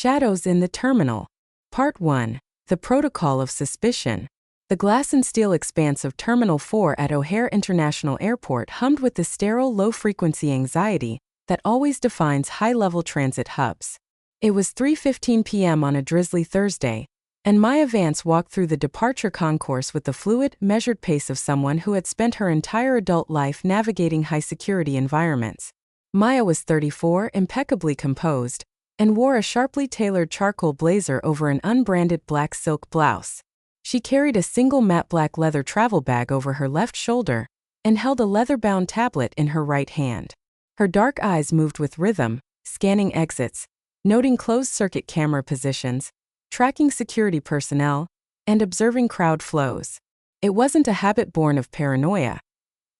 Shadows in the Terminal. Part 1. The Protocol of Suspicion. The glass and steel expanse of Terminal 4 at O'Hare International Airport hummed with the sterile, low-frequency anxiety that always defines high-level transit hubs. It was 3:15 p.m. on a drizzly Thursday, and Maya Vance walked through the departure concourse with the fluid, measured pace of someone who had spent her entire adult life navigating high-security environments. Maya was 34, impeccably composed, and wore a sharply tailored charcoal blazer over an unbranded black silk blouse. She carried a single matte black leather travel bag over her left shoulder and held a leather-bound tablet in her right hand. Her dark eyes moved with rhythm, scanning exits, noting closed-circuit camera positions, tracking security personnel, and observing crowd flows. It wasn't a habit born of paranoia.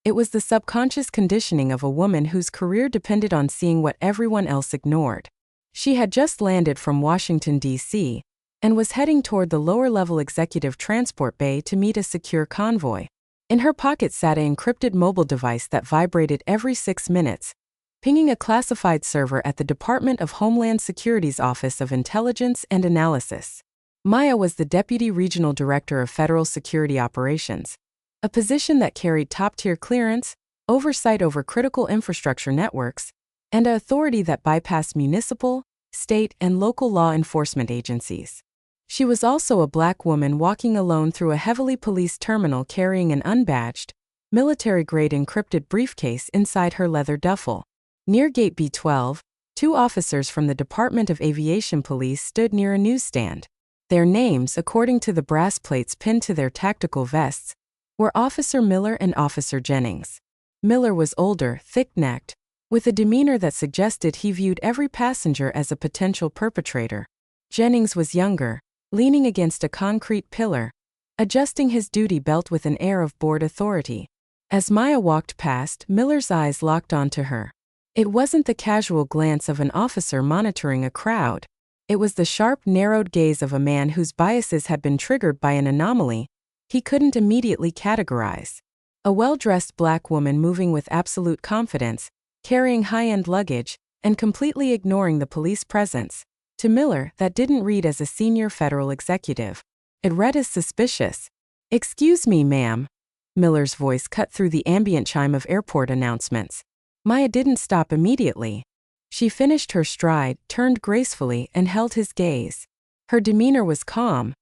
It was the subconscious conditioning of a woman whose career depended on seeing what everyone else ignored. She had just landed from Washington, D.C., and was heading toward the lower-level executive transport bay to meet a secure convoy. In her pocket sat an encrypted mobile device that vibrated every 6 minutes, pinging a classified server at the Department of Homeland Security's Office of Intelligence and Analysis. Maya was the Deputy Regional Director of Federal Security Operations, a position that carried top-tier clearance, oversight over critical infrastructure networks, and an authority that bypassed municipal, state, and local law enforcement agencies. She was also a black woman walking alone through a heavily policed terminal carrying an unbadged, military-grade encrypted briefcase inside her leather duffel. Near Gate B12, 2 officers from the Department of Aviation Police stood near a newsstand. Their names, according to the brass plates pinned to their tactical vests, were Officer Miller and Officer Jennings. Miller was older, thick-necked, with a demeanor that suggested he viewed every passenger as a potential perpetrator. Jennings was younger, leaning against a concrete pillar, adjusting his duty belt with an air of bored authority. As Maya walked past, Miller's eyes locked onto her. It wasn't the casual glance of an officer monitoring a crowd. It was the sharp, narrowed gaze of a man whose biases had been triggered by an anomaly he couldn't immediately categorize. A well-dressed black woman moving with absolute confidence, carrying high-end luggage, and completely ignoring the police presence. To Miller, that didn't read as a senior federal executive. It read as suspicious. "Excuse me, ma'am." Miller's voice cut through the ambient chime of airport announcements. Maya didn't stop immediately. She finished her stride, turned gracefully, and held his gaze. Her demeanor was calm,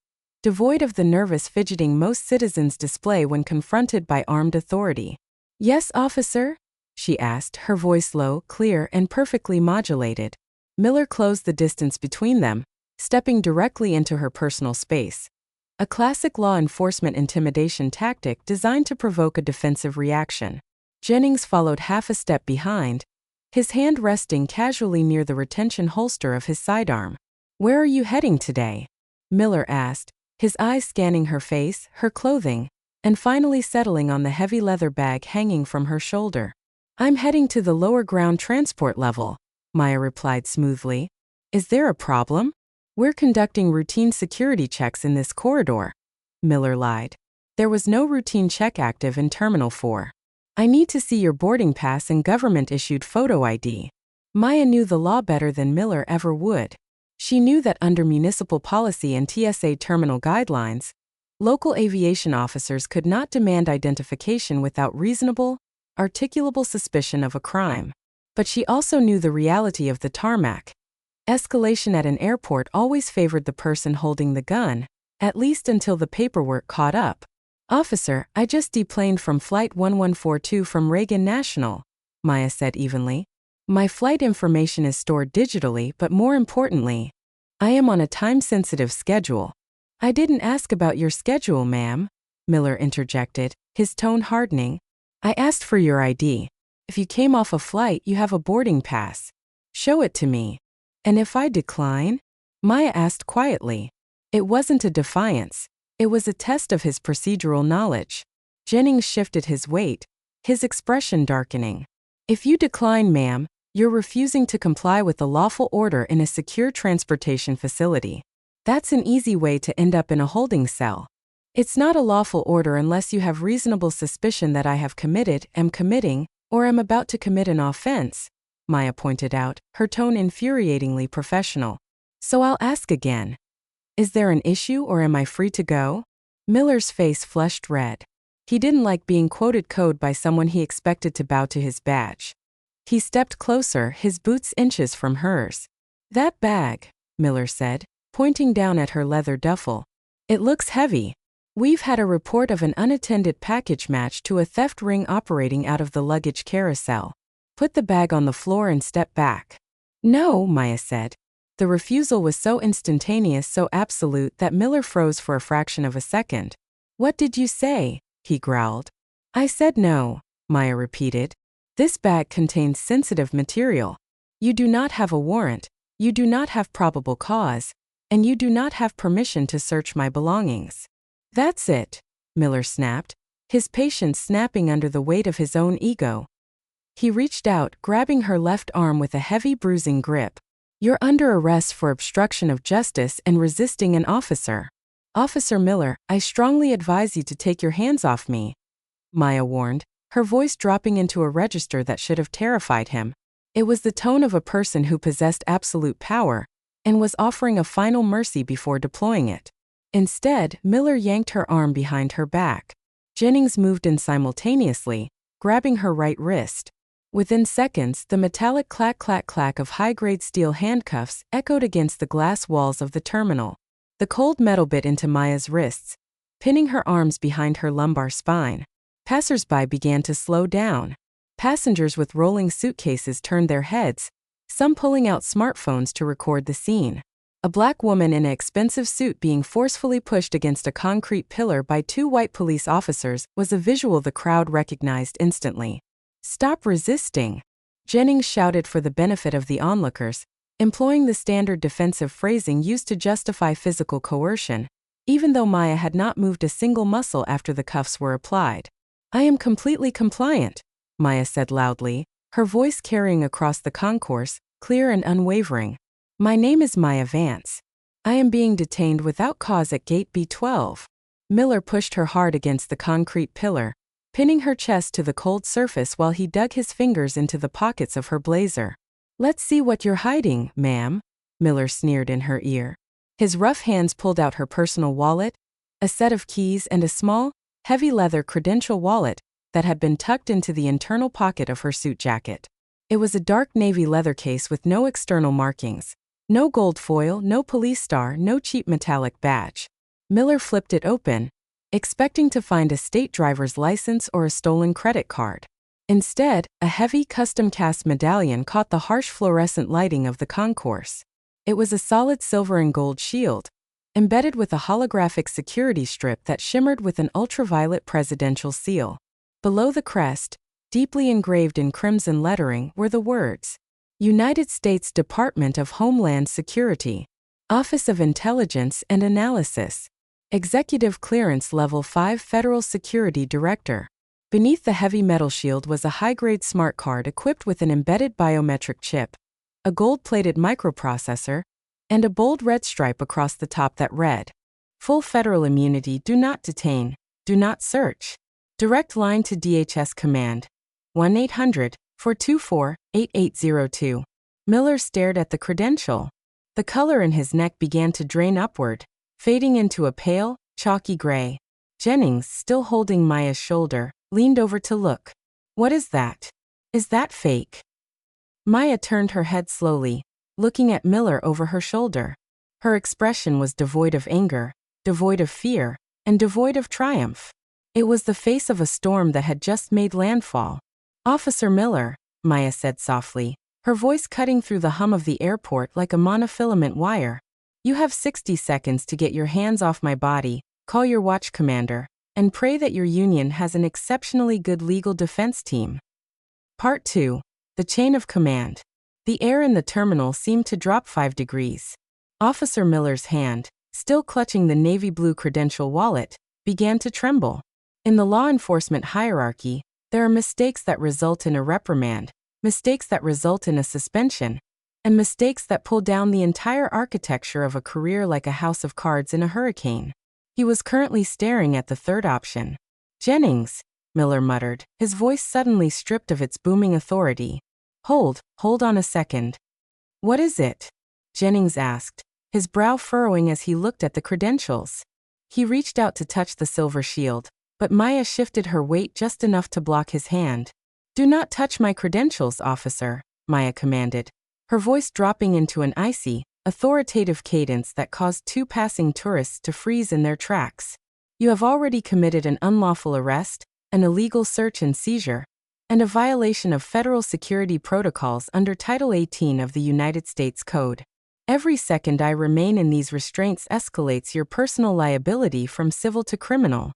devoid of the nervous fidgeting most citizens display when confronted by armed authority. "Yes, officer?" she asked, her voice low, clear, and perfectly modulated. Miller closed the distance between them, stepping directly into her personal space. A classic law enforcement intimidation tactic designed to provoke a defensive reaction. Jennings followed half a step behind, his hand resting casually near the retention holster of his sidearm. "Where are you heading today?" Miller asked, his eyes scanning her face, her clothing, and finally settling on the heavy leather bag hanging from her shoulder. "I'm heading to the lower ground transport level," Maya replied smoothly. "Is there a problem?" "We're conducting routine security checks in this corridor," Miller lied. There was no routine check active in Terminal 4. "I need to see your boarding pass and government-issued photo ID." Maya knew the law better than Miller ever would. She knew that under municipal policy and TSA terminal guidelines, local aviation officers could not demand identification without reasonable, articulable suspicion of a crime. But she also knew the reality of the tarmac. Escalation at an airport always favored the person holding the gun, at least until the paperwork caught up. "Officer, I just deplaned from Flight 1142 from Reagan National," Maya said evenly. "My flight information is stored digitally, but more importantly, I am on a time-sensitive schedule." "I didn't ask about your schedule, ma'am," Miller interjected, his tone hardening. "I asked for your ID. If you came off a flight, you have a boarding pass. Show it to me." "And if I decline?" Maya asked quietly. It wasn't a defiance. It was a test of his procedural knowledge. Jennings shifted his weight, his expression darkening. "If you decline, ma'am, you're refusing to comply with the lawful order in a secure transportation facility. That's an easy way to end up in a holding cell. It's not a lawful order unless you have reasonable suspicion that I have committed, am committing, or am about to commit an offense," Maya pointed out, her tone infuriatingly professional. So I'll ask again. Is there an issue or am I free to go? Miller's face flushed red. He didn't like being quoted code by someone he expected to bow to his badge. He stepped closer, his boots inches from hers. That bag, Miller said, pointing down at her leather duffel. It looks heavy. We've had a report of an unattended package match to a theft ring operating out of the luggage carousel. Put the bag on the floor and step back. No, Maya said. The refusal was so instantaneous, so absolute, that Miller froze for a fraction of a second. What did you say? He growled. I said no, Maya repeated. This bag contains sensitive material. You do not have a warrant, you do not have probable cause, and you do not have permission to search my belongings. That's it, Miller snapped, his patience snapping under the weight of his own ego. He reached out, grabbing her left arm with a heavy bruising grip. You're under arrest for obstruction of justice and resisting an officer. Officer Miller, I strongly advise you to take your hands off me, Maya warned, her voice dropping into a register that should have terrified him. It was the tone of a person who possessed absolute power and was offering a final mercy before deploying it. Instead, Miller yanked her arm behind her back. Jennings moved in simultaneously, grabbing her right wrist. Within seconds, the metallic clack-clack-clack of high-grade steel handcuffs echoed against the glass walls of the terminal. The cold metal bit into Maya's wrists, pinning her arms behind her lumbar spine. Passers-by began to slow down. Passengers with rolling suitcases turned their heads, some pulling out smartphones to record the scene. A black woman in an expensive suit being forcefully pushed against a concrete pillar by two white police officers was a visual the crowd recognized instantly. Stop resisting, Jennings shouted for the benefit of the onlookers, employing the standard defensive phrasing used to justify physical coercion, even though Maya had not moved a single muscle after the cuffs were applied. I am completely compliant, Maya said loudly, her voice carrying across the concourse, clear and unwavering. My name is Maya Vance. I am being detained without cause at gate B12. Miller pushed her hard against the concrete pillar, pinning her chest to the cold surface while he dug his fingers into the pockets of her blazer. Let's see what you're hiding, ma'am, Miller sneered in her ear. His rough hands pulled out her personal wallet, a set of keys and a small, heavy leather credential wallet that had been tucked into the internal pocket of her suit jacket. It was a dark navy leather case with no external markings. No gold foil, no police star, no cheap metallic badge. Miller flipped it open, expecting to find a state driver's license or a stolen credit card. Instead, a heavy custom-cast medallion caught the harsh fluorescent lighting of the concourse. It was a solid silver and gold shield, embedded with a holographic security strip that shimmered with an ultraviolet presidential seal. Below the crest, deeply engraved in crimson lettering, were the words, United States Department of Homeland Security, Office of Intelligence and Analysis, Executive Clearance Level 5 Federal Security Director. Beneath the heavy metal shield was a high-grade smart card equipped with an embedded biometric chip, a gold-plated microprocessor, and a bold red stripe across the top that read, Full federal immunity, do not detain, do not search. Direct line to DHS Command, 1-800-424-8802. Miller stared at the credential. The color in his neck began to drain upward, fading into a pale, chalky gray. Jennings, still holding Maya's shoulder, leaned over to look. What is that? Is that fake? Maya turned her head slowly, looking at Miller over her shoulder. Her expression was devoid of anger, devoid of fear, and devoid of triumph. It was the face of a storm that had just made landfall. Officer Miller, Maya said softly, her voice cutting through the hum of the airport like a monofilament wire. You have 60 seconds to get your hands off my body, call your watch commander, and pray that your union has an exceptionally good legal defense team. Part 2. The Chain of Command. The air in the terminal seemed to drop 5 degrees. Officer Miller's hand, still clutching the navy blue credential wallet, began to tremble. In the law enforcement hierarchy, there are mistakes that result in a reprimand, mistakes that result in a suspension, and mistakes that pull down the entire architecture of a career like a house of cards in a hurricane. He was currently staring at the third option. Jennings, Miller muttered, his voice suddenly stripped of its booming authority. Hold on a second. What is it? Jennings asked, his brow furrowing as he looked at the credentials. He reached out to touch the silver shield, but Maya shifted her weight just enough to block his hand. "Do not touch my credentials, officer," Maya commanded, her voice dropping into an icy, authoritative cadence that caused two passing tourists to freeze in their tracks. "You have already committed an unlawful arrest, an illegal search and seizure, and a violation of federal security protocols under Title 18 of the United States Code. Every second I remain in these restraints escalates your personal liability from civil to criminal."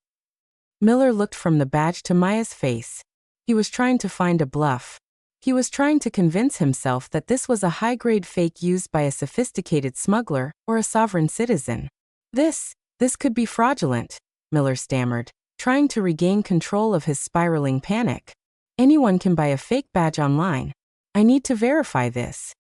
Miller looked from the badge to Maya's face. He was trying to find a bluff. He was trying to convince himself that this was a high-grade fake used by a sophisticated smuggler or a sovereign citizen. This could be fraudulent," Miller stammered, trying to regain control of his spiraling panic. "Anyone can buy a fake badge online. I need to verify this."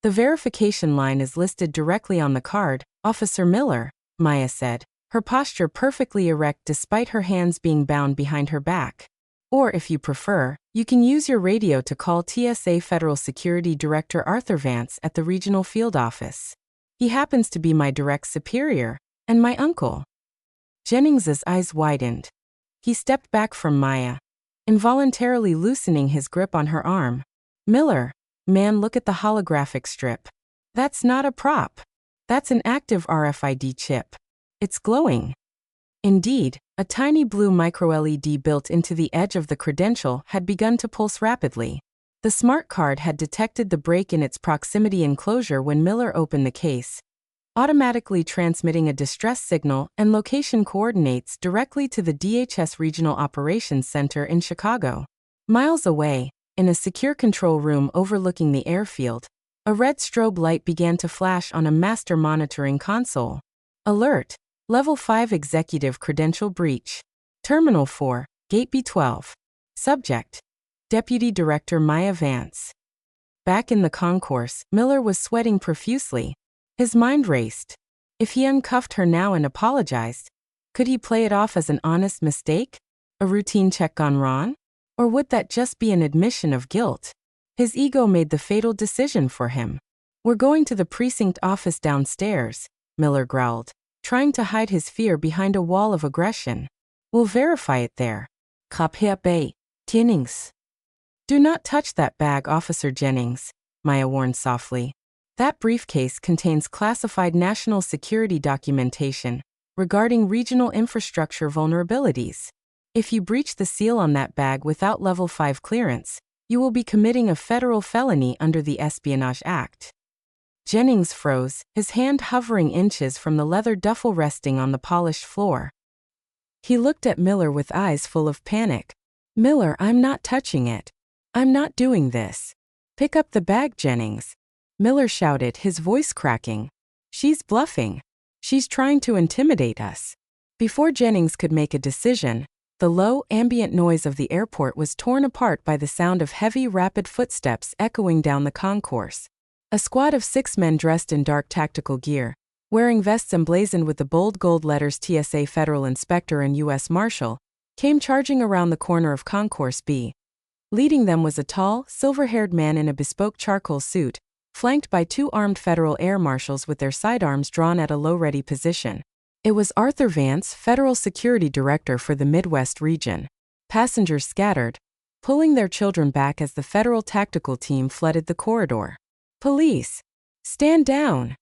"The verification line is listed directly on the card, Officer Miller," Maya said, her posture perfectly erect despite her hands being bound behind her back. "Or if you prefer, you can use your radio to call TSA Federal Security Director Arthur Vance at the regional field office. He happens to be my direct superior, and my uncle." Jennings's eyes widened. He stepped back from Maya, involuntarily loosening his grip on her arm. "Miller, man, look at the holographic strip. That's not a prop. That's an active RFID chip. It's glowing." Indeed, a tiny blue micro-LED built into the edge of the credential had begun to pulse rapidly. The smart card had detected the break in its proximity enclosure when Miller opened the case, automatically transmitting a distress signal and location coordinates directly to the DHS Regional Operations Center in Chicago. Miles away, in a secure control room overlooking the airfield, a red strobe light began to flash on a master monitoring console. "Alert! Level 5 Executive Credential Breach. Terminal 4, Gate B12. Subject: Deputy Director Maya Vance." Back in the concourse, Miller was sweating profusely. His mind raced. If he uncuffed her now and apologized, could he play it off as an honest mistake? A routine check gone wrong? Or would that just be an admission of guilt? His ego made the fatal decision for him. "We're going to the precinct office downstairs," Miller growled, trying to hide his fear behind a wall of aggression. "We'll verify it there." "Kapia Bay, Jennings." "Do not touch that bag, Officer Jennings," Maya warned softly. "That briefcase contains classified national security documentation regarding regional infrastructure vulnerabilities. If you breach the seal on that bag without Level 5 clearance, you will be committing a federal felony under the Espionage Act." Jennings froze, his hand hovering inches from the leather duffel resting on the polished floor. He looked at Miller with eyes full of panic. "Miller, I'm not touching it. I'm not doing this. Pick up the bag, Jennings," Miller shouted, his voice cracking. "She's bluffing. She's trying to intimidate us." Before Jennings could make a decision, the low, ambient noise of the airport was torn apart by the sound of heavy, rapid footsteps echoing down the concourse. A squad of 6 men dressed in dark tactical gear, wearing vests emblazoned with the bold gold letters TSA Federal Inspector and U.S. Marshal, came charging around the corner of Concourse B. Leading them was a tall, silver-haired man in a bespoke charcoal suit, flanked by 2 armed federal air marshals with their sidearms drawn at a low-ready position. It was Arthur Vance, Federal Security Director for the Midwest region. Passengers scattered, pulling their children back as the federal tactical team flooded the corridor. "Police! Stand down!"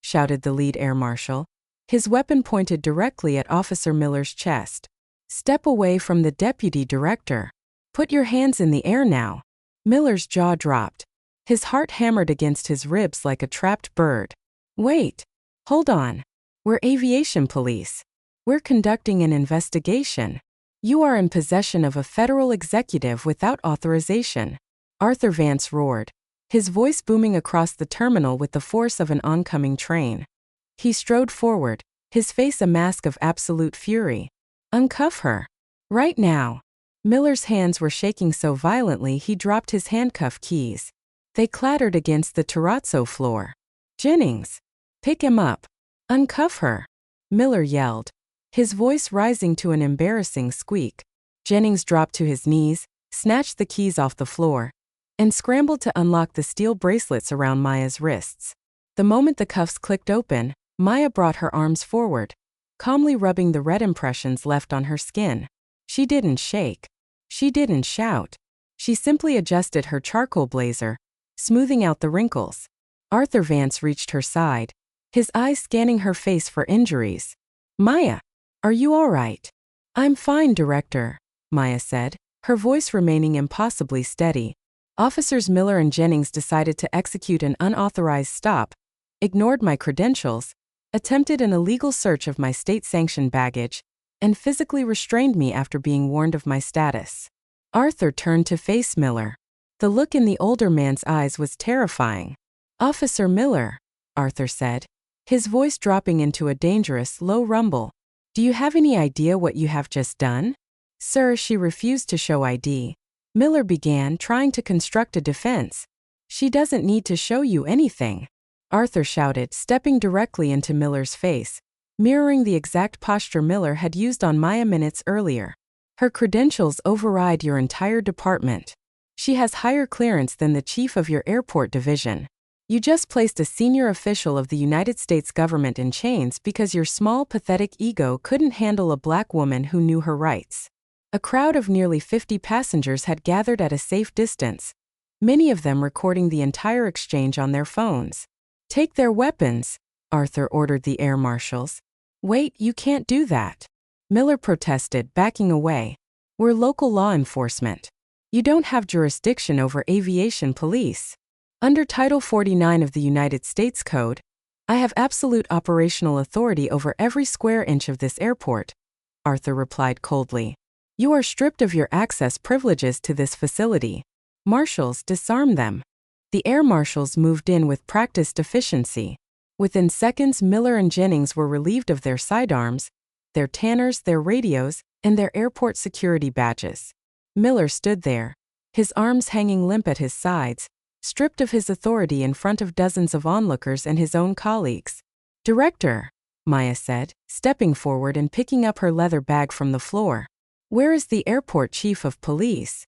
shouted the lead air marshal, his weapon pointed directly at Officer Miller's chest. "Step away from the deputy director. Put your hands in the air now." Miller's jaw dropped. His heart hammered against his ribs like a trapped bird. "Wait. Hold on. We're aviation police. We're conducting an investigation. You are in possession of a federal executive without authorization," Arthur Vance roared, his voice booming across the terminal with the force of an oncoming train. He strode forward, his face a mask of absolute fury. "Uncuff her. Right now." Miller's hands were shaking so violently he dropped his handcuff keys. They clattered against the terrazzo floor. "Jennings! Pick him up. Uncuff her," Miller yelled, his voice rising to an embarrassing squeak. Jennings dropped to his knees, snatched the keys off the floor, and scrambled to unlock the steel bracelets around Maya's wrists. The moment the cuffs clicked open, Maya brought her arms forward, calmly rubbing the red impressions left on her skin. She didn't shake. She didn't shout. She simply adjusted her charcoal blazer, smoothing out the wrinkles. Arthur Vance reached her side, his eyes scanning her face for injuries. "Maya, are you all right?" "I'm fine, Director," Maya said, her voice remaining impossibly steady. Officers Miller and Jennings decided to execute an unauthorized stop, ignored my credentials, attempted an illegal search of my state-sanctioned baggage, and physically restrained me after being warned of my status. Arthur turned to face Miller. The look in the older man's eyes was terrifying. "Officer Miller," Arthur said, his voice dropping into a dangerous, low rumble, "do you have any idea what you have just done?" "Sir," she refused to show ID. Miller began, trying to construct a defense. "She doesn't need to show you anything," Arthur shouted, stepping directly into Miller's face, mirroring the exact posture Miller had used on Maya minutes earlier. "Her credentials override your entire department. She has higher clearance than the chief of your airport division. You just placed a senior official of the United States government in chains because your small, pathetic ego couldn't handle a black woman who knew her rights." A crowd of nearly 50 passengers had gathered at a safe distance, many of them recording the entire exchange on their phones. "Take their weapons," Arthur ordered the air marshals. "Wait, you can't do that," Miller protested, backing away. "We're local law enforcement. You don't have jurisdiction over aviation police. Under Title 49 of the United States Code, I have absolute operational authority over every square inch of this airport," Arthur replied coldly. "You are stripped of your access privileges to this facility. Marshals, disarm them." The air marshals moved in with practiced efficiency. Within seconds, Miller and Jennings were relieved of their sidearms, their tanners, their radios, and their airport security badges. Miller stood there, his arms hanging limp at his sides, stripped of his authority in front of dozens of onlookers and his own colleagues. "Director," Maya said, stepping forward and picking up her leather bag from the floor. "Where is the airport chief of police?"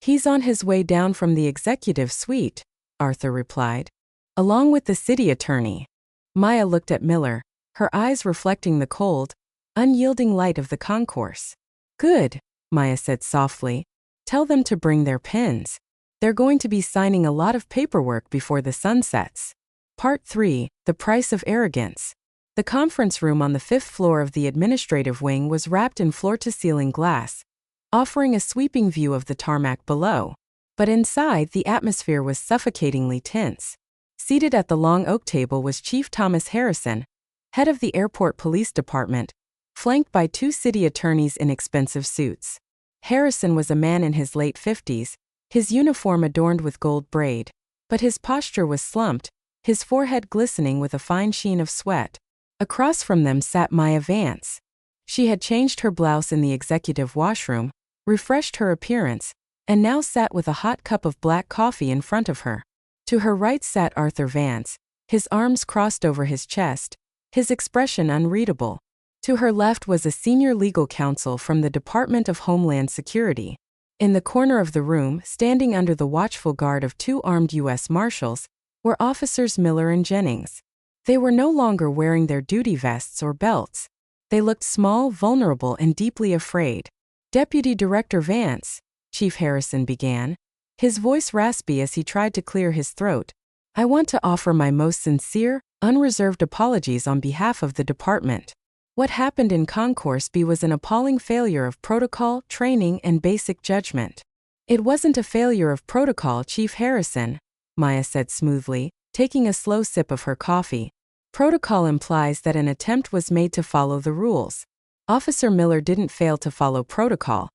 "He's on his way down from the executive suite," Arthur replied, "along with the city attorney." Maya looked at Miller, her eyes reflecting the cold, unyielding light of the concourse. "Good," Maya said softly. "Tell them to bring their pens. They're going to be signing a lot of paperwork before the sun sets." Part 3, The Price of Arrogance. The conference room on the 5th floor of the administrative wing was wrapped in floor-to-ceiling glass, offering a sweeping view of the tarmac below. But inside, the atmosphere was suffocatingly tense. Seated at the long oak table was Chief Thomas Harrison, head of the airport police department, flanked by 2 city attorneys in expensive suits. Harrison was a man in his late 50s, his uniform adorned with gold braid, but his posture was slumped, his forehead glistening with a fine sheen of sweat. Across from them sat Maya Vance. She had changed her blouse in the executive washroom, refreshed her appearance, and now sat with a hot cup of black coffee in front of her. To her right sat Arthur Vance, his arms crossed over his chest, his expression unreadable. To her left was a senior legal counsel from the Department of Homeland Security. In the corner of the room, standing under the watchful guard of 2 armed U.S. Marshals, were Officers Miller and Jennings. They were no longer wearing their duty vests or belts. They looked small, vulnerable, and deeply afraid. "Deputy Director Vance," Chief Harrison began, his voice raspy as he tried to clear his throat, "I want to offer my most sincere, unreserved apologies on behalf of the department. What happened in Concourse B was an appalling failure of protocol, training, and basic judgment." "It wasn't a failure of protocol, Chief Harrison," Maya said smoothly, taking a slow sip of her coffee. "Protocol implies that an attempt was made to follow the rules. Officer Miller didn't fail to follow protocol.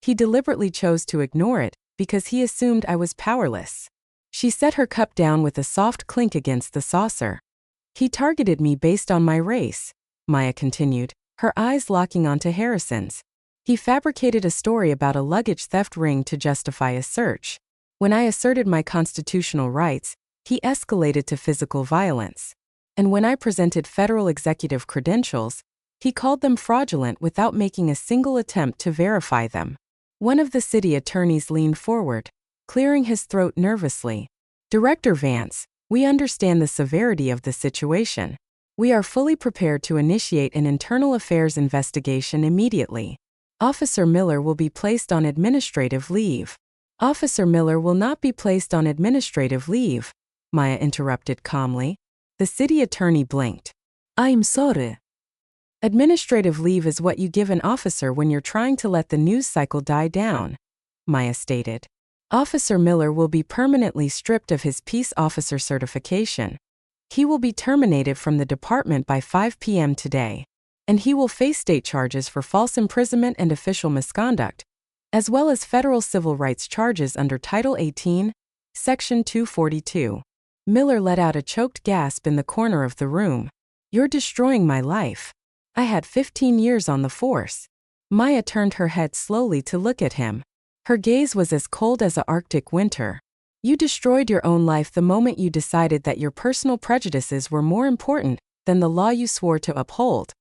He deliberately chose to ignore it because he assumed I was powerless." She set her cup down with a soft clink against the saucer. "He targeted me based on my race," Maya continued, her eyes locking onto Harrison's. "He fabricated a story about a luggage theft ring to justify a search. When I asserted my constitutional rights, he escalated to physical violence. And when I presented federal executive credentials, he called them fraudulent without making a single attempt to verify them." One of the city attorneys leaned forward, clearing his throat nervously. "Director Vance, We understand the severity of the situation. We are fully prepared to initiate an internal affairs investigation immediately. Officer Miller will be placed on administrative leave. Officer Miller will not be placed on administrative leave, Maya interrupted calmly. The city attorney blinked. I'm sorry. Administrative leave is what you give an officer when you're trying to let the news cycle die down, Maya stated. Officer Miller will be permanently stripped of his peace officer certification. He will be terminated from the department by 5 p.m. today, and he will face state charges for false imprisonment and official misconduct, as well as federal civil rights charges under Title 18, Section 242. Miller let out a choked gasp in the corner of the room. You're destroying my life. I had 15 years on the force. Maya turned her head slowly to look at him. Her gaze was as cold as an Arctic winter. You destroyed your own life the moment you decided that your personal prejudices were more important than the law you swore to uphold,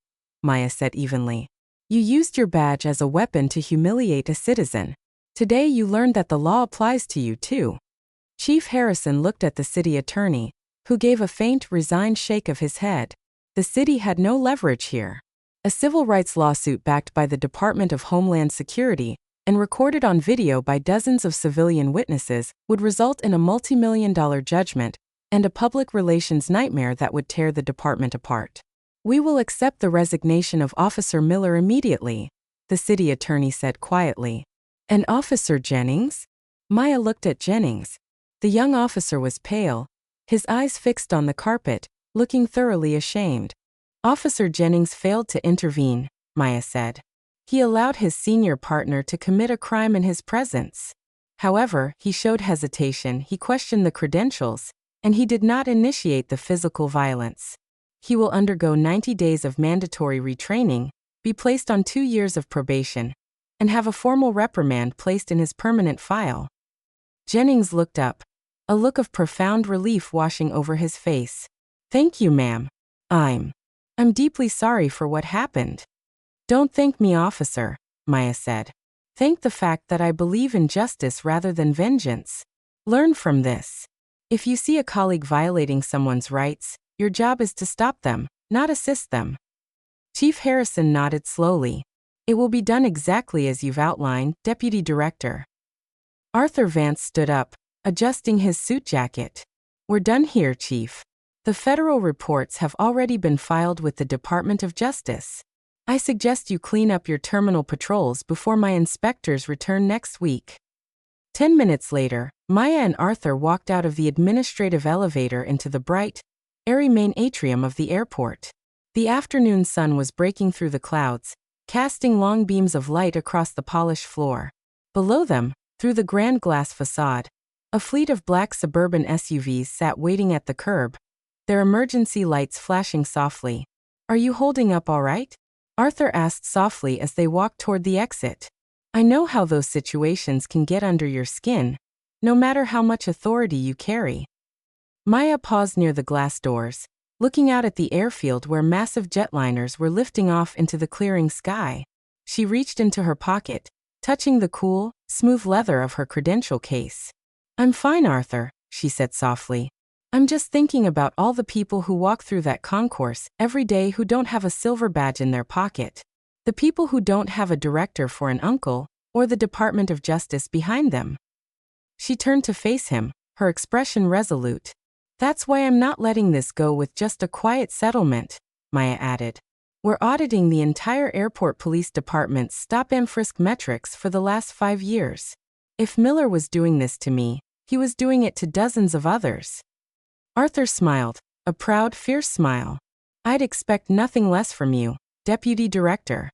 Maya said evenly. You used your badge as a weapon to humiliate a citizen. Today you learned that the law applies to you too. Chief Harrison looked at the city attorney, who gave a faint, resigned shake of his head. The city had no leverage here. A civil rights lawsuit backed by the Department of Homeland Security and recorded on video by dozens of civilian witnesses would result in a multi-million-dollar judgment and a public relations nightmare that would tear the department apart. We will accept the resignation of Officer Miller immediately, the city attorney said quietly. And Officer Jennings? Maya looked at Jennings. The young officer was pale, his eyes fixed on the carpet, looking thoroughly ashamed. Officer Jennings failed to intervene, Maya said. He allowed his senior partner to commit a crime in his presence. However, he showed hesitation, he questioned the credentials, and he did not initiate the physical violence. He will undergo 90 days of mandatory retraining, be placed on 2 years of probation, and have a formal reprimand placed in his permanent file. Jennings looked up, a look of profound relief washing over his face. Thank you, ma'am. I'm deeply sorry for what happened. Don't thank me, officer, Maya said. Thank the fact that I believe in justice rather than vengeance. Learn from this. If you see a colleague violating someone's rights, your job is to stop them, not assist them. Chief Harrison nodded slowly. It will be done exactly as you've outlined, Deputy Director. Arthur Vance stood up, adjusting his suit jacket. We're done here, Chief. The federal reports have already been filed with the Department of Justice. I suggest you clean up your terminal patrols before my inspectors return next week. 10 minutes later, Maya and Arthur walked out of the administrative elevator into the bright, airy main atrium of the airport. The afternoon sun was breaking through the clouds, casting long beams of light across the polished floor. Below them, through the grand glass facade, a fleet of black suburban SUVs sat waiting at the curb, their emergency lights flashing softly. Are you holding up all right? Arthur asked softly as they walked toward the exit. I know how those situations can get under your skin, no matter how much authority you carry. Maya paused near the glass doors, looking out at the airfield where massive jetliners were lifting off into the clearing sky. She reached into her pocket, touching the cool, smooth leather of her credential case. I'm fine, Arthur, she said softly. I'm just thinking about all the people who walk through that concourse every day who don't have a silver badge in their pocket. The people who don't have a director for an uncle, or the Department of Justice behind them. She turned to face him, her expression resolute. That's why I'm not letting this go with just a quiet settlement, Maya added. We're auditing the entire airport police department's stop and frisk metrics for the last 5 years. If Miller was doing this to me, he was doing it to dozens of others. Arthur smiled, a proud, fierce smile. I'd expect nothing less from you, Deputy Director.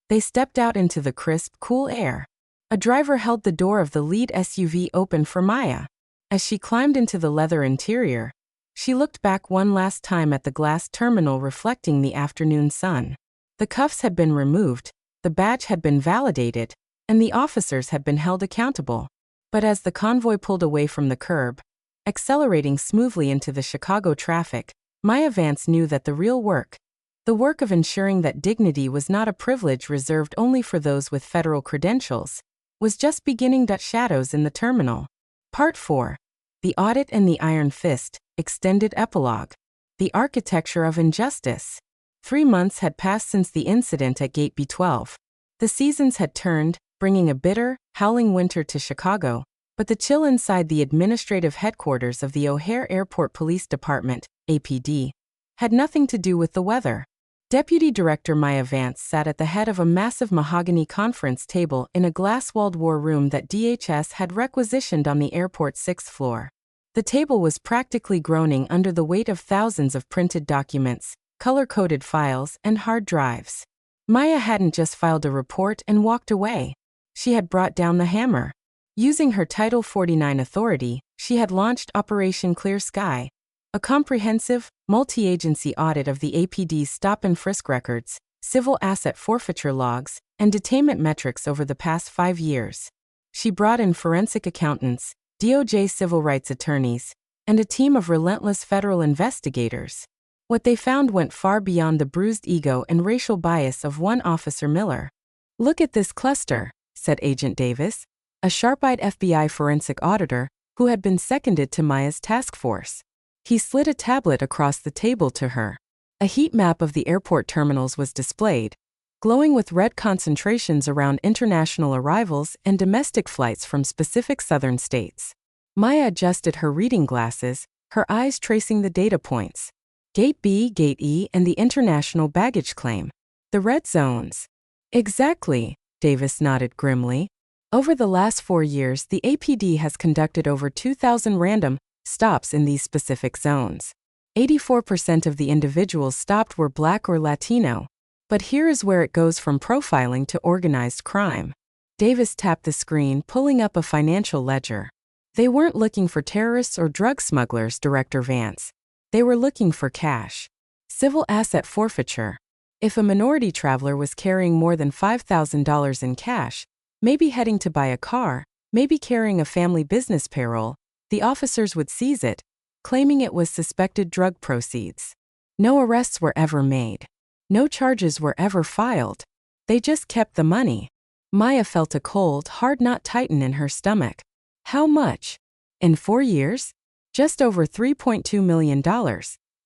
They stepped out into the crisp, cool air. A driver held the door of the lead SUV open for Maya. As she climbed into the leather interior, she looked back one last time at the glass terminal reflecting the afternoon sun. The cuffs had been removed, the badge had been validated, and the officers had been held accountable. But as the convoy pulled away from the curb, accelerating smoothly into the Chicago traffic, Maya Vance knew that the real work, the work of ensuring that dignity was not a privilege reserved only for those with federal credentials, was just beginning. Shadows in the terminal. Part 4. The Audit and the Iron Fist, Extended epilogue. The architecture of injustice. 3 months had passed since the incident at Gate B12. The seasons had turned, bringing a bitter, howling winter to Chicago, but the chill inside the administrative headquarters of the O'Hare Airport Police Department, APD, had nothing to do with the weather. Deputy Director Maya Vance sat at the head of a massive mahogany conference table in a glass-walled war room that DHS had requisitioned on the airport's 6th floor. The table was practically groaning under the weight of thousands of printed documents, color-coded files, and hard drives. Maya hadn't just filed a report and walked away. She had brought down the hammer. Using her Title 49 authority, she had launched Operation Clear Sky, a comprehensive, multi-agency audit of the APD's stop and frisk records, civil asset forfeiture logs, and detainment metrics over the past 5 years. She brought in forensic accountants, DOJ civil rights attorneys, and a team of relentless federal investigators. What they found went far beyond the bruised ego and racial bias of one Officer Miller. "Look at this cluster," said Agent Davis, a sharp-eyed FBI forensic auditor who had been seconded to Maya's task force. He slid a tablet across the table to her. A heat map of the airport terminals was displayed, glowing with red concentrations around international arrivals and domestic flights from specific southern states. Maya adjusted her reading glasses, her eyes tracing the data points. Gate B, Gate E, and the international baggage claim. The red zones. Exactly, Davis nodded grimly. Over the last 4 years, the APD has conducted over 2,000 random stops in these specific zones. 84% of the individuals stopped were Black or Latino. But here is where it goes from profiling to organized crime. Davis tapped the screen, pulling up a financial ledger. They weren't looking for terrorists or drug smugglers, Director Vance. They were looking for cash. Civil asset forfeiture. If a minority traveler was carrying more than $5,000 in cash, maybe heading to buy a car, maybe carrying a family business payroll, the officers would seize it, claiming it was suspected drug proceeds. No arrests were ever made. No charges were ever filed. They just kept the money. Maya felt a cold, hard knot tighten in her stomach. How much? In 4 years? Just over $3.2 million,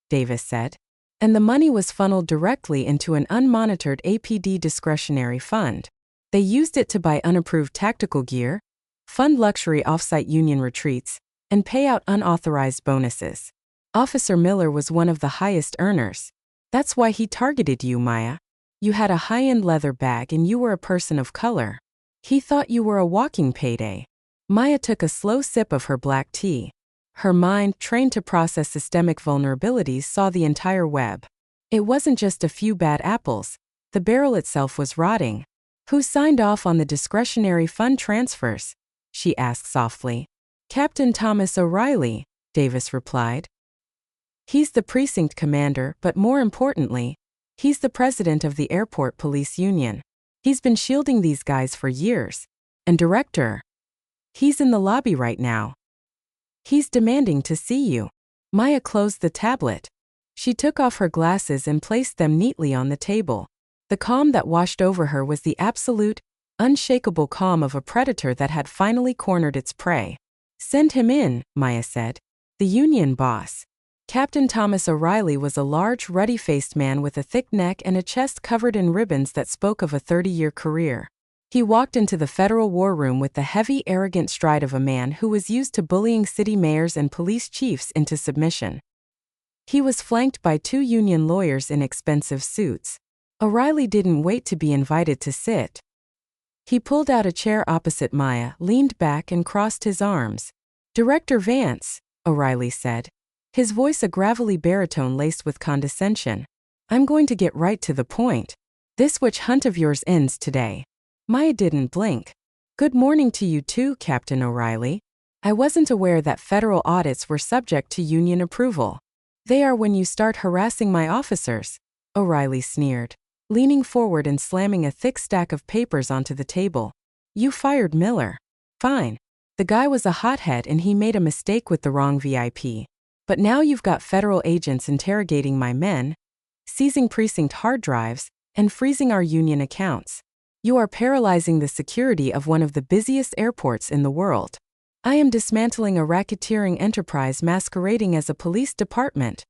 Davis said. And the money was funneled directly into an unmonitored APD discretionary fund. They used it to buy unapproved tactical gear, fund luxury offsite union retreats, and pay out unauthorized bonuses. Officer Miller was one of the highest earners. That's why he targeted you, Maya. You had a high-end leather bag and you were a person of color. He thought you were a walking payday. Maya took a slow sip of her black tea. Her mind, trained to process systemic vulnerabilities, saw the entire web. It wasn't just a few bad apples. The barrel itself was rotting. Who signed off on the discretionary fund transfers? She asked softly. Captain Thomas O'Reilly, Davis replied. He's the precinct commander, but more importantly, he's the president of the Airport Police Union. He's been shielding these guys for years. And Director, he's in the lobby right now. He's demanding to see you. Maya closed the tablet. She took off her glasses and placed them neatly on the table. The calm that washed over her was the absolute, unshakable calm of a predator that had finally cornered its prey. Send him in, Maya said. The union boss. Captain Thomas O'Reilly was a large, ruddy-faced man with a thick neck and a chest covered in ribbons that spoke of a 30-year career. He walked into the federal war room with the heavy, arrogant stride of a man who was used to bullying city mayors and police chiefs into submission. He was flanked by 2 union lawyers in expensive suits. O'Reilly didn't wait to be invited to sit. He pulled out a chair opposite Maya, leaned back and crossed his arms. Director Vance, O'Reilly said, his voice a gravelly baritone laced with condescension. I'm going to get right to the point. This witch hunt of yours ends today. Maya didn't blink. Good morning to you too, Captain O'Reilly. I wasn't aware that federal audits were subject to union approval. They are when you start harassing my officers, O'Reilly sneered, leaning forward and slamming a thick stack of papers onto the table. You fired Miller. Fine. The guy was a hothead and he made a mistake with the wrong VIP. But now you've got federal agents interrogating my men, seizing precinct hard drives, and freezing our union accounts. You are paralyzing the security of one of the busiest airports in the world. I am dismantling a racketeering enterprise masquerading as a police department.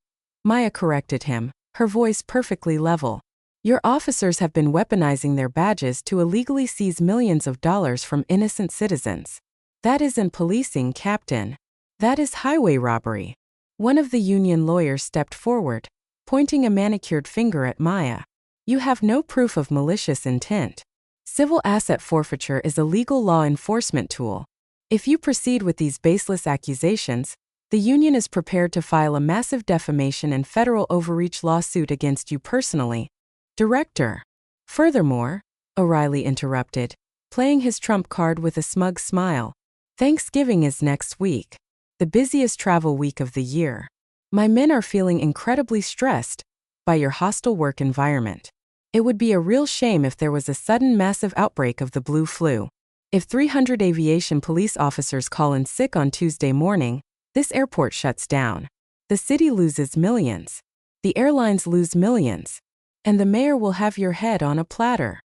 Maya corrected him, her voice perfectly level. Your officers have been weaponizing their badges to illegally seize millions of dollars from innocent citizens. That isn't policing, Captain. That is highway robbery. One of the union lawyers stepped forward, pointing a manicured finger at Maya. You have no proof of malicious intent. Civil asset forfeiture is a legal law enforcement tool. If you proceed with these baseless accusations, the union is prepared to file a massive defamation and federal overreach lawsuit against you personally, Director. Furthermore, O'Reilly interrupted, playing his trump card with a smug smile, Thanksgiving is next week, the busiest travel week of the year. My men are feeling incredibly stressed by your hostile work environment. It would be a real shame if there was a sudden massive outbreak of the blue flu. If 300 aviation police officers call in sick on Tuesday morning, this airport shuts down. The city loses millions. The airlines lose millions. And the mayor will have your head on a platter.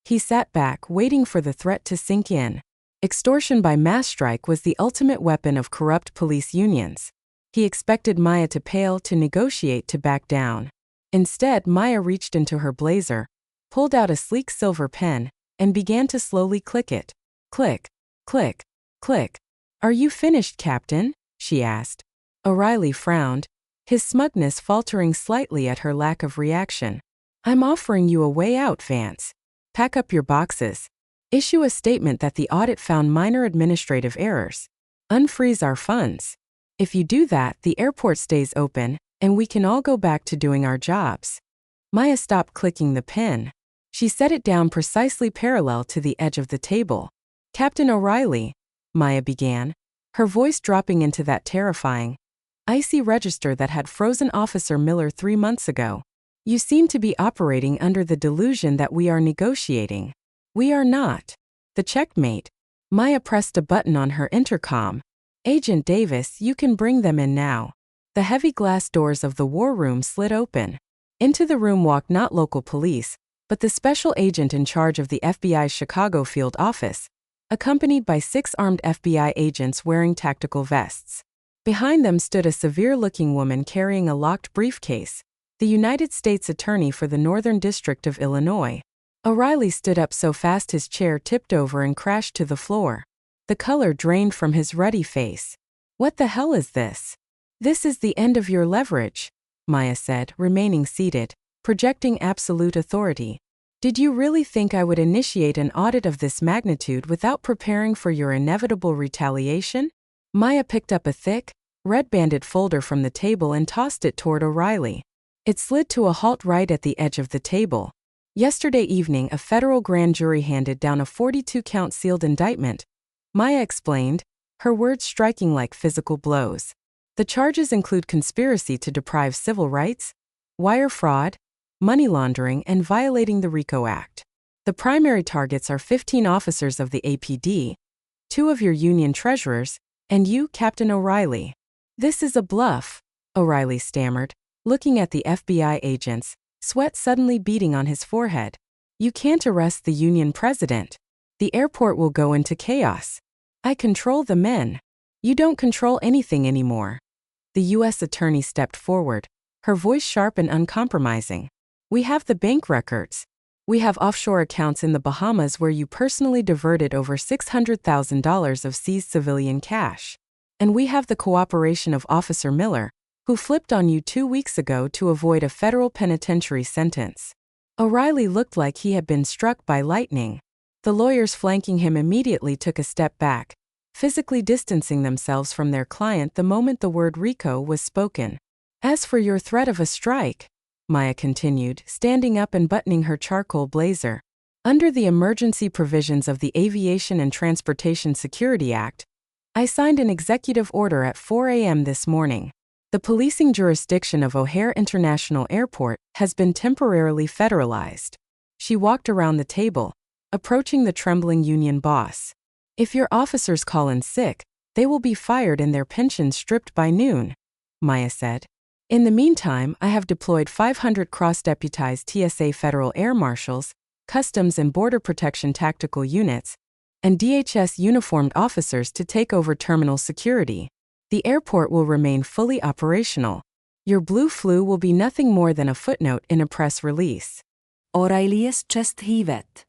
He sat back, waiting for the threat to sink in. Extortion by mass strike was the ultimate weapon of corrupt police unions. He expected Maya to pale, to negotiate, to back down. Instead, Maya reached into her blazer, pulled out a sleek silver pen, and began to slowly click it. Click, click, click. Are you finished, Captain? She asked. O'Reilly frowned, his smugness faltering slightly at her lack of reaction. I'm offering you a way out, Vance. Pack up your boxes. Issue a statement that the audit found minor administrative errors. Unfreeze our funds. If you do that, the airport stays open, and we can all go back to doing our jobs. Maya stopped clicking the pen. She set it down precisely parallel to the edge of the table. Captain O'Reilly, Maya began, her voice dropping into that terrifying, icy register that had frozen Officer Miller 3 months ago. You seem to be operating under the delusion that we are negotiating. We are not. The checkmate. Maya pressed a button on her intercom. Agent Davis, you can bring them in now. The heavy glass doors of the war room slid open. Into the room walked not local police, but the special agent in charge of the FBI's Chicago field office, accompanied by 6 armed FBI agents wearing tactical vests. Behind them stood a severe-looking woman carrying a locked briefcase, the United States Attorney for the Northern District of Illinois. O'Reilly stood up so fast his chair tipped over and crashed to the floor. The color drained from his ruddy face. What the hell is this? This is the end of your leverage, Maya said, remaining seated, projecting absolute authority. Did you really think I would initiate an audit of this magnitude without preparing for your inevitable retaliation? Maya picked up a thick, red-banded folder from the table and tossed it toward O'Reilly. It slid to a halt right at the edge of the table. Yesterday evening, a federal grand jury handed down a 42-count sealed indictment, Maya explained, her words striking like physical blows. The charges include conspiracy to deprive civil rights, wire fraud, money laundering, and violating the RICO Act. The primary targets are 15 officers of the APD, 2 of your union treasurers, and you, Captain O'Reilly. This is a bluff, O'Reilly stammered, looking at the FBI agents, sweat suddenly beading on his forehead. You can't arrest the union president. The airport will go into chaos. I control the men. You don't control anything anymore. The U.S. attorney stepped forward, her voice sharp and uncompromising. We have the bank records. We have offshore accounts in the Bahamas where you personally diverted over $600,000 of seized civilian cash. And we have the cooperation of Officer Miller, who flipped on you 2 weeks ago to avoid a federal penitentiary sentence. O'Reilly looked like he had been struck by lightning. The lawyers flanking him immediately took a step back, physically distancing themselves from their client the moment the word RICO was spoken. As for your threat of a strike, Maya continued, standing up and buttoning her charcoal blazer, under the emergency provisions of the Aviation and Transportation Security Act, I signed an executive order at 4 a.m. this morning. The policing jurisdiction of O'Hare International Airport has been temporarily federalized. She walked around the table, approaching the trembling union boss. If your officers call in sick, they will be fired and their pensions stripped by noon, Maya said. In the meantime, I have deployed 500 cross-deputized TSA federal air marshals, Customs and Border Protection tactical units, and DHS uniformed officers to take over terminal security. The airport will remain fully operational. Your blue flu will be nothing more than a footnote in a press release. O'Reilly's chest heaved.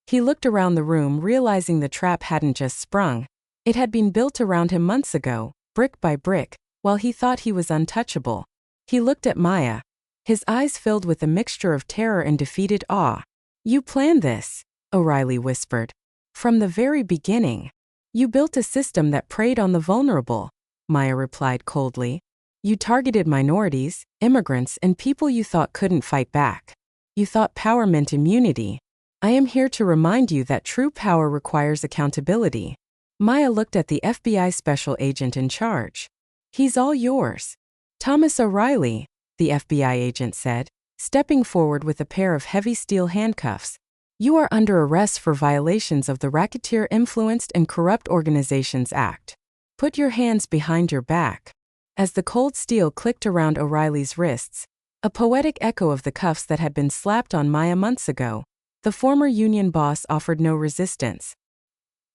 He looked around the room, realizing the trap hadn't just sprung. It had been built around him months ago, brick by brick, while he thought he was untouchable. He looked at Maya, his eyes filled with a mixture of terror and defeated awe. "You planned this," O'Reilly whispered. "From the very beginning. You built a system that preyed on the vulnerable," Maya replied coldly. "You targeted minorities, immigrants, and people you thought couldn't fight back. You thought power meant immunity. I am here to remind you that true power requires accountability." Maya looked at the FBI special agent in charge. "He's all yours." "Thomas O'Reilly," the FBI agent said, stepping forward with a pair of heavy steel handcuffs. "You are under arrest for violations of the Racketeer Influenced and Corrupt Organizations Act. Put your hands behind your back." As the cold steel clicked around O'Reilly's wrists, a poetic echo of the cuffs that had been slapped on Maya months ago, the former union boss offered no resistance.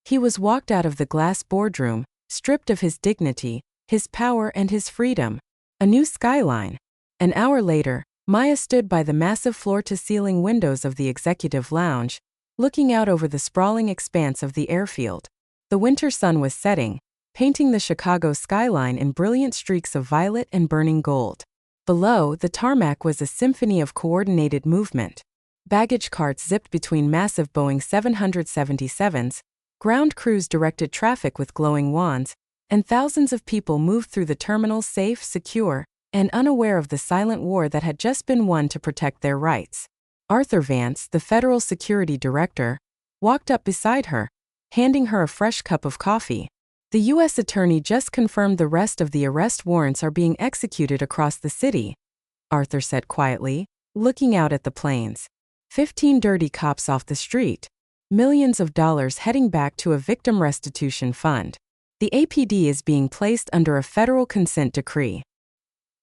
He was walked out of the glass boardroom, stripped of his dignity, his power, and his freedom. A new skyline. An hour later, Maya stood by the massive floor-to-ceiling windows of the executive lounge, looking out over the sprawling expanse of the airfield. The winter sun was setting, painting the Chicago skyline in brilliant streaks of violet and burning gold. Below, the tarmac was a symphony of coordinated movement. Baggage carts zipped between massive Boeing 777s, ground crews directed traffic with glowing wands, and thousands of people moved through the terminal safe, secure, and unaware of the silent war that had just been won to protect their rights. Arthur Vance, the federal security director, walked up beside her, handing her a fresh cup of coffee. "The U.S. Attorney just confirmed the rest of the arrest warrants are being executed across the city," Arthur said quietly, looking out at the planes. 15 dirty cops off the street. Millions of dollars heading back to a victim restitution fund. The APD is being placed under a federal consent decree.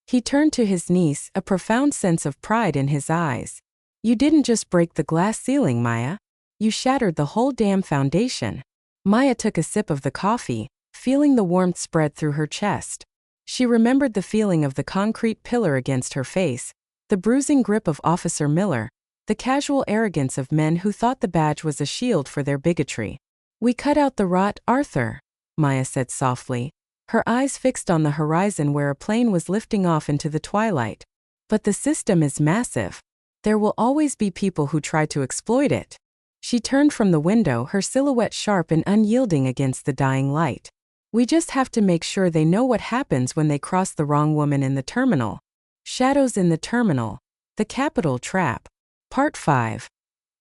He turned to his niece, a profound sense of pride in his eyes. "You didn't just break the glass ceiling, Maya. You shattered the whole damn foundation." Maya took a sip of the coffee, feeling the warmth spread through her chest. She remembered the feeling of the concrete pillar against her face, the bruising grip of Officer Miller, the casual arrogance of men who thought the badge was a shield for their bigotry. "We cut out the rot, Arthur," Maya said softly, her eyes fixed on the horizon where a plane was lifting off into the twilight. "But the system is massive. There will always be people who try to exploit it." She turned from the window, her silhouette sharp and unyielding against the dying light. "We just have to make sure they know what happens when they cross the wrong woman in the terminal." Shadows in the Terminal. The Capital Trap. Part 5.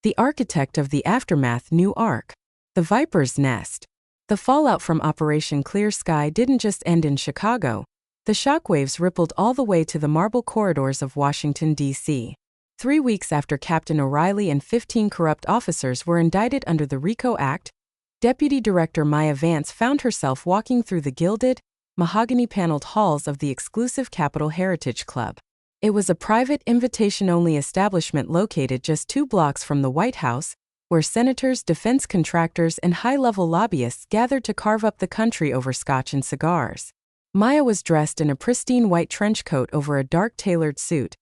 The architect of the aftermath New Ark. The Viper's Nest. The fallout from Operation Clear Sky didn't just end in Chicago. The shockwaves rippled all the way to the marble corridors of Washington, D.C. 3 weeks after Captain O'Reilly and 15 corrupt officers were indicted under the RICO Act, Deputy Director Maya Vance found herself walking through the gilded, mahogany-paneled halls of the exclusive Capitol Heritage Club. It was a private, invitation-only establishment located just 2 blocks from the White House, where senators, defense contractors, and high-level lobbyists gathered to carve up the country over scotch and cigars. Maya was dressed in a pristine white trench coat over a dark tailored suit,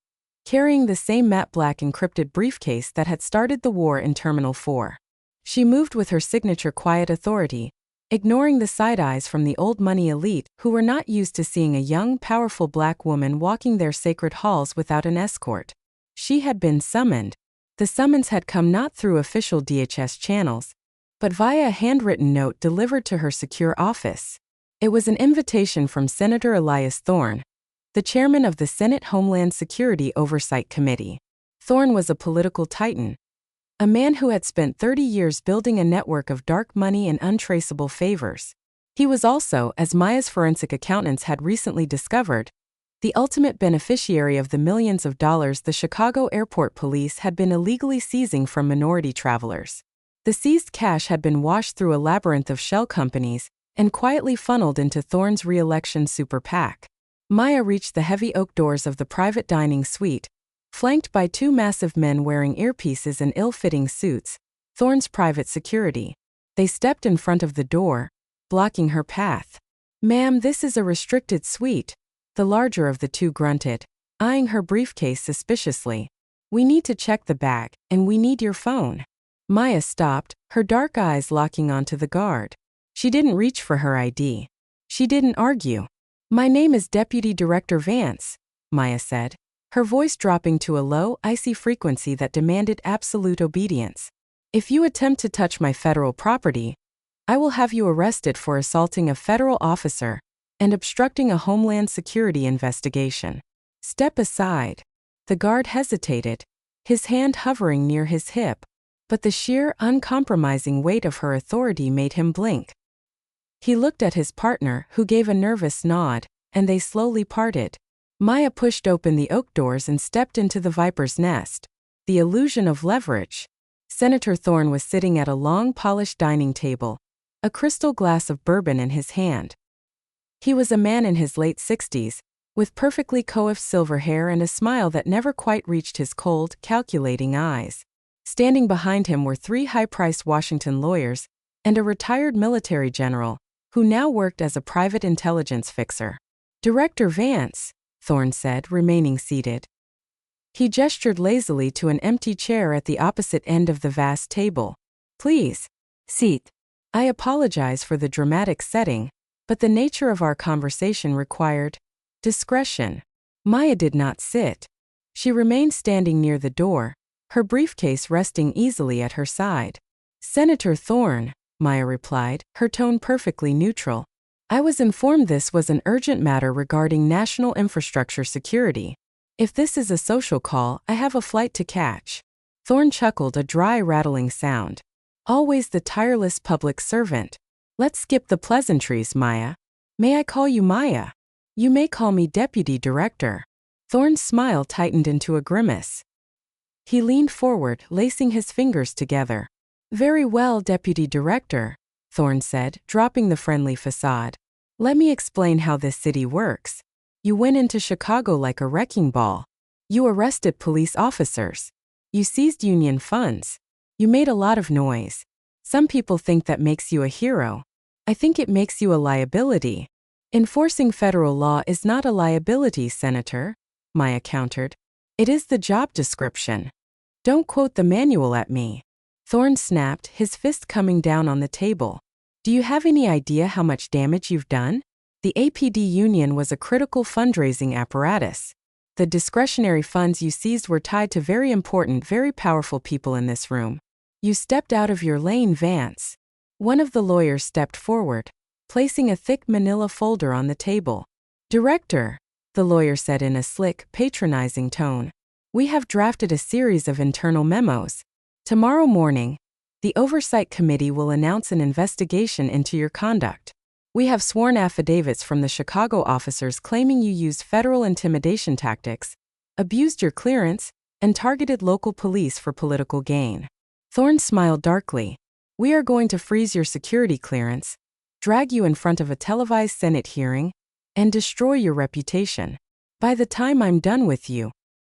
carrying the same matte black encrypted briefcase that had started the war in Terminal 4. She moved with her signature quiet authority, ignoring the side-eyes from the old money elite who were not used to seeing a young, powerful black woman walking their sacred halls without an escort. She had been summoned. The summons had come not through official DHS channels, but via a handwritten note delivered to her secure office. It was an invitation from Senator Elias Thorne, the chairman of the Senate Homeland Security Oversight Committee. Thorne was a political titan, a man who had spent 30 years building a network of dark money and untraceable favors. He was also, as Maya's forensic accountants had recently discovered, the ultimate beneficiary of the millions of dollars the Chicago airport police had been illegally seizing from minority travelers. The seized cash had been washed through a labyrinth of shell companies and quietly funneled into Thorne's re-election super PAC. Maya reached the heavy oak doors of the private dining suite, flanked by 2 massive men wearing earpieces and ill-fitting suits, Thorne's private security. They stepped in front of the door, blocking her path. "Ma'am, this is a restricted suite," the larger of the two grunted, eyeing her briefcase suspiciously. "We need to check the bag, and we need your phone." Maya stopped, her dark eyes locking onto the guard. She didn't reach for her ID. She didn't argue. "My name is Deputy Director Vance," Maya said, her voice dropping to a low, icy frequency that demanded absolute obedience. "If you attempt to touch my federal property, I will have you arrested for assaulting a federal officer and obstructing a Homeland Security investigation. Step aside." The guard hesitated, his hand hovering near his hip, but the sheer, uncompromising weight of her authority made him blink. He looked at his partner, who gave a nervous nod, and they slowly parted. Maya pushed open the oak doors and stepped into the viper's nest. The illusion of leverage. Senator Thorne was sitting at a long, polished dining table, a crystal glass of bourbon in his hand. He was a man in his late 60s, with perfectly coiffed silver hair and a smile that never quite reached his cold, calculating eyes. Standing behind him were 3 high-priced Washington lawyers and a retired military general, who now worked as a private intelligence fixer. "Director Vance," Thorne said, remaining seated. He gestured lazily to an empty chair at the opposite end of the vast table. "Please, seat." "I apologize for the dramatic setting, but the nature of our conversation required discretion." Maya did not sit. She remained standing near the door, her briefcase resting easily at her side. "Senator Thorne," Maya replied, her tone perfectly neutral, "I was informed this was an urgent matter regarding national infrastructure security. If this is a social call, I have a flight to catch." Thorne chuckled, a dry, rattling sound. "Always the tireless public servant. Let's skip the pleasantries, Maya. May I call you Maya?" "You may call me Deputy Director." Thorne's smile tightened into a grimace. He leaned forward, lacing his fingers together. "Very well, Deputy Director," Thorne said, dropping the friendly facade. "Let me explain how this city works. You went into Chicago like a wrecking ball. You arrested police officers. You seized union funds. You made a lot of noise. Some people think that makes you a hero. I think it makes you a liability." "Enforcing federal law is not a liability, Senator," Maya countered. "It is the job description. Don't quote the manual at me." Thorne snapped, his fist coming down on the table. "Do you have any idea how much damage you've done? The APD union was a critical fundraising apparatus. The discretionary funds you seized were tied to very important, very powerful people in this room. You stepped out of your lane, Vance." One of the lawyers stepped forward, placing a thick manila folder on the table. "Director," the lawyer said in a slick, patronizing tone, "we have drafted a series of internal memos. Tomorrow morning, the Oversight Committee will announce an investigation into your conduct. We have sworn affidavits from the Chicago officers claiming you used federal intimidation tactics, abused your clearance, and targeted local police for political gain." Thorne smiled darkly. "We are going to freeze your security clearance, drag you in front of a televised Senate hearing, and destroy your reputation. By the time I'm done with you,